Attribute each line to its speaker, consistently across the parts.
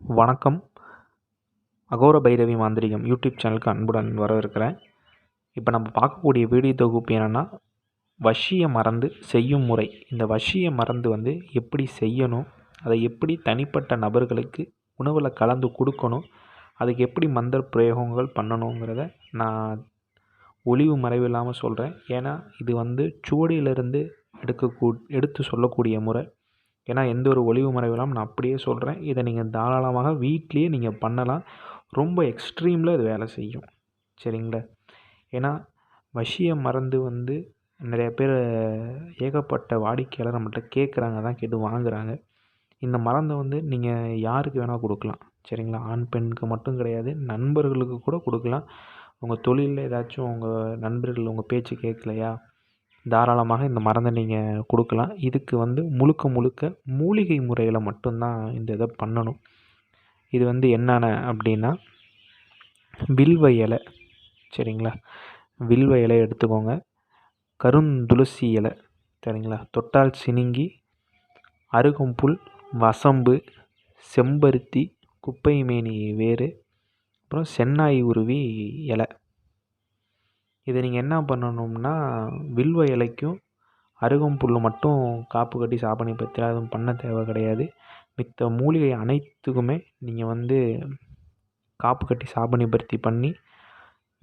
Speaker 1: வணக்கம். அகோர பைரவி மாந்திரிகம் யூடியூப் சேனலுக்கு அன்புடன் வரவேற்கிறேன். இப்போ நம்ம பார்க்கக்கூடிய வீடியோ தொகுப்பு என்னென்னா, வசிய மருந்து செய்யும் முறை. இந்த வசிய மருந்து எப்படி செய்யணும், அதை எப்படி தனிப்பட்ட நபர்களுக்கு உணவில் கலந்து கொடுக்கணும், அதுக்கு எப்படி மந்திர பிரயோகங்கள் பண்ணணுங்கிறத நான் ஒளிவு மறைவு இல்லாமல் சொல்கிறேன். ஏன்னா இது சுவடியிலிருந்து எடுத்து சொல்லக்கூடிய முறை. ஏன்னா எந்த ஒரு ஒளிவு மறைவு இல்லாமல் நான் அப்படியே சொல்கிறேன். இதை நீங்கள் தாராளமாக வீட்டிலேயே நீங்கள் பண்ணலாம். ரொம்ப எக்ஸ்ட்ரீமில் இது வேலை செய்யும். சரிங்களா? ஏன்னா வசிய மருந்து நிறைய பேர் ஏகப்பட்ட வாடிக்கையாளர் நம்மள்ட்ட கேட்குறாங்க, தான் கேட்டு வாங்குகிறாங்க. இந்த மருந்தை நீங்கள் யாருக்கு வேணால் கொடுக்கலாம். சரிங்களா? ஆண் பெண்ணுக்கு மட்டும் கிடையாது, நண்பர்களுக்கு கூட கொடுக்கலாம். உங்கள் தொழிலில் ஏதாச்சும் உங்கள் நண்பர்கள் உங்கள் பேச்சு கேட்கலையா, தாராளமாக இந்த மருந்தை நீங்கள் கொடுக்கலாம். இதுக்கு முழுக்க முழுக்க மூலிகை முறையில் மட்டும்தான் இந்த இதை பண்ணணும். இது என்னென்ன அப்படின்னா, வில்வ இலை. சரிங்களா? வில்வ இலை எடுத்துக்கோங்க. கருந்துளசி இலை. சரிங்களா? தொட்டால் சினுங்கி, அருகம்புல், வசம்பு, செம்பருத்தி, குப்பைமேனி வேறு, அப்புறம் சென்னாய் உருவி இலை. இதை நீங்கள் என்ன பண்ணணும்னா, வில்வ இலைக்கும் அருகம்புல் மட்டும் காப்பு கட்டி சாபனை பற்றி எதுவும் பண்ண தேவை கிடையாது. மித்த மூலிகை அனைத்துக்குமே நீங்கள் காப்பு கட்டி சாபனை பருத்தி பண்ணி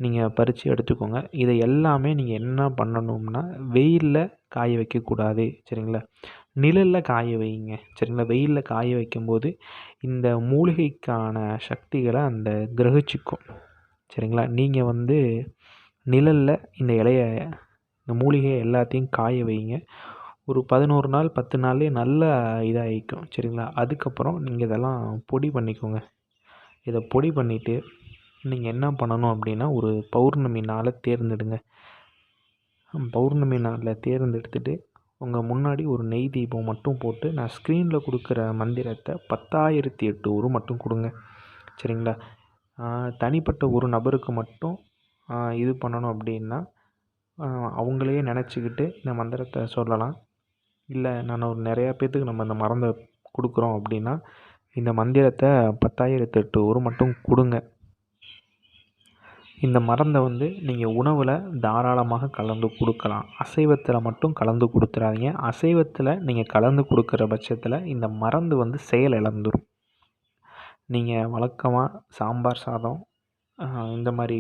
Speaker 1: நீங்கள் பறித்து எடுத்துக்கோங்க. இதை எல்லாமே நீங்கள் என்ன பண்ணணும்னா, வெயிலில் காய வைக்கக்கூடாது. சரிங்களா? நிழலில் காய வைங்க. சரிங்களா? வெயிலில் காய வைக்கும்போது இந்த மூலிகைக்கான சக்திகளை அந்த கிரகிச்சிக்கும். சரிங்களா? நீங்கள் நிழலில் இந்த இலையை, இந்த மூலிகையை எல்லாத்தையும் காய வைங்க. ஒரு 11 நாள் 10 நாள்லேயே நல்லா இதாகிக்கும். சரிங்களா? அதுக்கப்புறம் நீங்கள் இதெல்லாம் பொடி பண்ணிக்கோங்க. இதை பொடி பண்ணிவிட்டு நீங்கள் என்ன பண்ணணும் அப்படின்னா, ஒரு பௌர்ணமி நாளை தேர்ந்தெடுங்க. பௌர்ணமி நாளில் தேர்ந்தெடுத்துட்டு உங்கள் முன்னாடி ஒரு நெய் தீபம் மட்டும் போட்டு, நான் ஸ்க்ரீனில் கொடுக்குற மந்திரத்தை 10,008 உரு மட்டும் கொடுங்க. சரிங்களா? தனிப்பட்ட ஒரு நபருக்கு மட்டும் இது பண்ணணும் அப்படின்னா, அவங்களையே நினச்சிக்கிட்டு இந்த மந்திரத்தை சொல்லலாம். இல்லை நான் ஒரு நிறையா பேர்த்துக்கு நம்ம இந்த மருந்தை கொடுக்குறோம் அப்படின்னா, இந்த மந்திரத்தை 10,008 உரு மட்டும் கொடுங்க. இந்த மருந்தை நீங்கள் உணவில் தாராளமாக கலந்து கொடுக்கலாம். அசைவத்தில் மட்டும் கலந்து கொடுத்துறாதீங்க. அசைவத்தில் நீங்கள் கலந்து கொடுக்குற பட்சத்தில் இந்த மருந்து செயல் இழந்துடும். நீங்கள் வழக்கமாக சாம்பார் சாதம் இந்த மாதிரி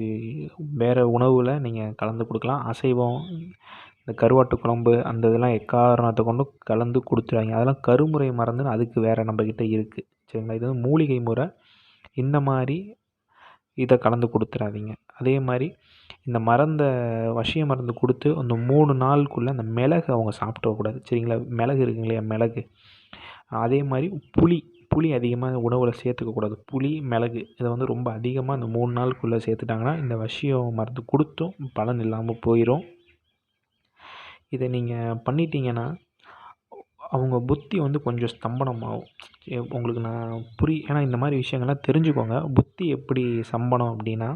Speaker 1: வேறு உணவில் நீங்கள் கலந்து கொடுக்கலாம். அசைவம், இந்த கருவாட்டு குழம்பு அந்த இதெல்லாம் எக்காரணத்தை கொண்டும் கலந்து கொடுத்துறாங்க. அதெல்லாம் கருமுறை மருந்துன்னு அதுக்கு வேறு நம்மக்கிட்ட இருக்குது. சரிங்களா? இது மூலிகை முறை. இந்த மாதிரி இதை கலந்து கொடுத்துறாதீங்க. அதே மாதிரி இந்த மருந்தை வசிய மருந்து கொடுத்து அந்த 3 நாளுக்குள்ளே அந்த மிளகு அவங்க சாப்பிடக்கூடாது. சரிங்களா? மிளகு இருக்குங்க இல்லையா, மிளகு. அதே மாதிரி புளி அதிகமாக உணவில் சேர்த்துக்கக்கூடாது. புளி, மிளகு இதை ரொம்ப அதிகமாக அந்த 3 நாளுக்குள்ளே சேர்த்துட்டாங்கன்னா இந்த வசிய மருந்து கொடுத்தும் பலன் இல்லாமல் போயிடும். இதை நீங்கள் பண்ணிட்டீங்கன்னா அவங்க புத்தி கொஞ்சம் ஸ்தம்பனமாகும். உங்களுக்கு நான் ஏன்னா இந்த மாதிரி விஷயங்கள்லாம் தெரிஞ்சுக்கோங்க. புத்தி எப்படி ஸ்தம்பனம் அப்படின்னா,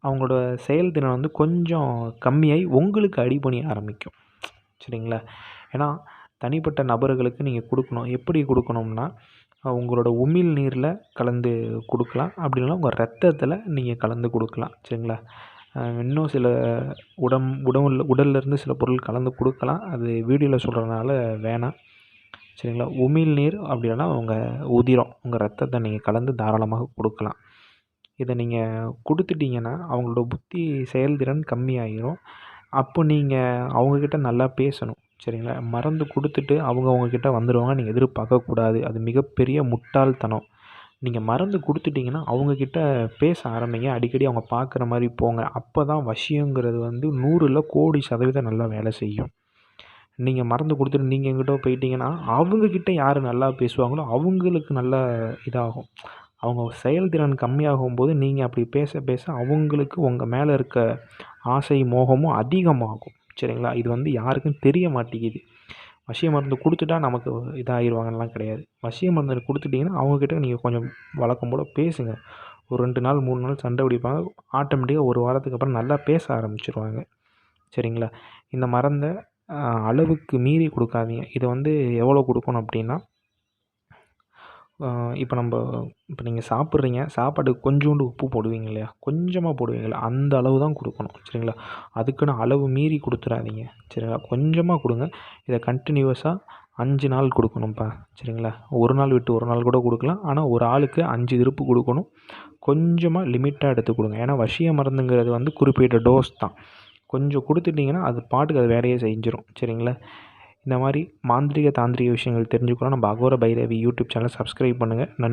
Speaker 1: அவங்களோட செயல்திறன் கொஞ்சம் கம்மியாகி உங்களுக்கு அடிபணிய ஆரம்பிக்கும். சரிங்களா? ஏன்னா தனிப்பட்ட நபர்களுக்கு நீங்கள் கொடுக்கணும். எப்படி கொடுக்கணும்னா, உங்களோட உமிழ் நீரில் கலந்து கொடுக்கலாம். அப்படி இல்லைனா உங்கள் ரத்தத்தில் நீங்கள் கலந்து கொடுக்கலாம். சரிங்களா? இன்னும் சில உடல்லேருந்து சில பொருள் கலந்து கொடுக்கலாம். அது வீடியோவில் சொல்கிறதுனால வேணாம். சரிங்களா? உமிழ் நீர் அப்படி இல்லைனா உங்கள் உதிரம், உங்கள் ரத்தத்தை நீங்கள் கலந்து தாராளமாக கொடுக்கலாம். இதை நீங்கள் கொடுத்துட்டிங்கன்னா அவங்களோட புத்தி செயல்திறன் கம்மியாகிடும். அப்போ நீங்கள் அவங்கக்கிட்ட நல்லா பேசணும். சரிங்களா? மருந்து கொடுத்துட்டு அவங்கக்கிட்ட வந்துடுவாங்க நீங்கள் எதிர்பார்க்கக்கூடாது. அது மிகப்பெரிய முட்டாள்தனம். நீங்கள் மருந்து கொடுத்துட்டிங்கன்னா அவங்கக்கிட்ட பேச ஆரம்பிங்க. அடிக்கடி அவங்க பார்க்குற மாதிரி போங்க. அப்போ தான் வசியங்கிறது 100ல் கோடி சதவீதம் நல்லா வேலை செய்யும். நீங்கள் மருந்து கொடுத்துட்டு நீங்கள் எங்கிட்ட போயிட்டீங்கன்னா அவங்கக்கிட்ட யார் நல்லா பேசுவாங்களோ அவங்களுக்கு நல்லா இதாகும். அவங்க செயல்திறன் கம்மியாகும்போது நீங்கள் அப்படி பேச பேச அவங்களுக்கு உங்கள் மேலே இருக்க ஆசை மோகமும் அதிகமாகும். சரிங்களா? இது யாருக்கும் தெரிய மாட்டேங்குது. வசிய மருந்து கொடுத்துட்டா நமக்கு இதாகிடுவாங்கலாம் கிடையாது. வசிய மருந்து கொடுத்துட்டிங்கன்னா அவங்கக்கிட்ட நீங்கள் கொஞ்சம் வழக்கம் போல் பேசுங்க. ஒரு 2 நாள் 3 நாள் சண்டை பிடிப்பாங்க. ஆட்டோமேட்டிக்காக ஒரு வாரத்துக்கு அப்புறம் நல்லா பேச ஆரம்பிச்சிருவாங்க. சரிங்களா? இந்த மருந்தை அளவுக்கு மீறி கொடுக்காதீங்க. இதை எவ்வளோ கொடுக்கணும் அப்படின்னா, இப்போ நீங்கள் சாப்பிட்றீங்க, சாப்பாட்டுக்கு கொஞ்சோண்டு உப்பு போடுவீங்க இல்லையா, கொஞ்சமாக போடுவீங்கள்ல, அந்த அளவு தான் கொடுக்கணும் சரிங்களா. அதுக்குன்னு அளவு மீறி கொடுத்துறாதீங்க சரிங்களா. கொஞ்சமாக கொடுங்க. இதை கண்டினியூவஸாக 5 நாள் கொடுக்கணும்ப்பா சரிங்களா. ஒரு நாள் விட்டு ஒரு நாள் கூட கொடுக்கலாம். ஆனால் ஒரு ஆளுக்கு 5 திருப்பு கொடுக்கணும். கொஞ்சமாக லிமிட்டாக எடுத்து கொடுங்க. ஏன்னா வசிய மருந்துங்கிறது வந்து குறிப்பிட்ட டோஸ் தான். கொஞ்சம் கொடுத்துட்டிங்கன்னா அது பாட்டுக்கு அது வேலையே செஞ்சிடும் சரிங்களா. இந்த மாதிரி மாந்திரிக தாந்திரிக விஷயங்கள் தெரிஞ்சுக்கணும் நம்ம அகோர பைரவி யூடியூப் சேனலை சப்ஸ்கிரைப் பண்ணுங்கள். நன்றி.